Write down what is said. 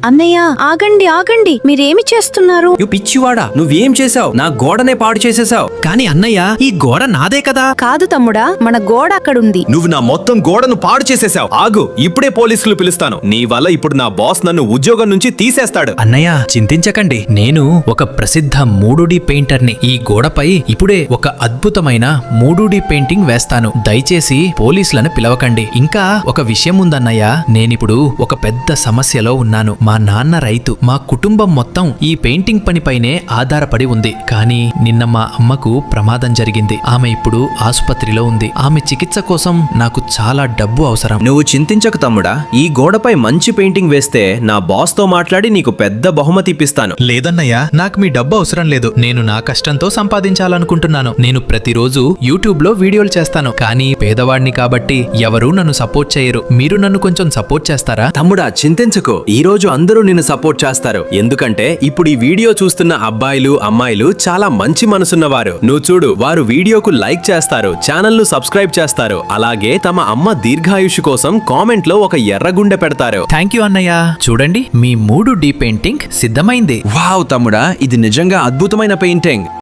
అన్నయ్య ఆగండి ఆగండి, మీరేమి చేస్తున్నారు? పిచ్చివాడా, నువ్వేం చేసావు? నా గోడనే పాడు చేసేసావు. కాని అన్నయ్య, ఈ గోడ నాదే కదా. కాదు తమ్ముడా, మన గోడ అక్కడుంది. నువ్వు నా మొత్తం గోడను పాడు చేసేసావు. ఆగు, ఇప్పుడే పోలీసులు పిలుస్తాను. నీ వల్ల ఇప్పుడు నా బాస్ నన్ను ఉద్యోగం నుంచి తీసేస్తాడు. అన్నయ్య చింతించకండి, నేను ఒక ప్రసిద్ధ 3D పెయింటర్ని. ఈ గోడపై ఇప్పుడే ఒక అద్భుతమైన 3D పెయింటింగ్ వేస్తాను. దయచేసి పోలీసులను పిలవకండి. ఇంకా ఒక విషయం ఉందన్నయ్య, నేనిప్పుడు ఒక పెద్ద సమస్యలో ఉన్నాను. మా నాన్న రైతు. మా కుటుంబం మొత్తం ఈ పెయింటింగ్ పనిపైనే ఆధారపడి ఉంది. కానీ నిన్న మా అమ్మకు ప్రమాదం జరిగింది. ఆమె ఇప్పుడు ఆసుపత్రిలో ఉంది. ఆమె చికిత్స కోసం నాకు చాలా డబ్బు అవసరం. నువ్వు చింతించకు తమ్ముడా, ఈ గోడపై మంచి పెయింటింగ్ వేస్తే నా బాస్ తో మాట్లాడి నీకు పెద్ద బహుమతి ఇప్పిస్తాను. లేదన్నయ్య, నాకు మీ డబ్బు అవసరం లేదు. నేను నా కష్టంతో సంపాదించాలనుకుంటున్నాను. నేను ప్రతిరోజు యూట్యూబ్ లో వీడియోలు చేస్తాను. కానీ పేదవాడిని కాబట్టి ఎవరూ నన్ను సపోర్ట్ చేయరు. మీరు నన్ను కొంచెం సపోర్ట్ చేస్తారా? తమ్ముడా చింతించకు, ఈ రోజు అందరూ నిన్ను సపోర్ట్ చేస్తారు. ఎందుకంటే ఇప్పుడు ఈ వీడియో చూస్తున్న అబ్బాయిలు అమ్మాయిలు చాలా మంచి మనసున్నవారు. నువ్వు చూడు, వారు వీడియోకు లైక్ చేస్తారు, ఛానల్ ను సబ్స్క్రైబ్ చేస్తారు, అలాగే తమ అమ్మ దీర్ఘాయుషు కోసం కామెంట్ లో ఒక ఎర్రగుండె పెడతారు. థ్యాంక్ యూ అన్నయ్య. చూడండి, మీ 3D పెయింటింగ్ సిద్ధమైంది. వావ్ తమ్ముడా, ఇది నిజంగా అద్భుతమైన పెయింటింగ్.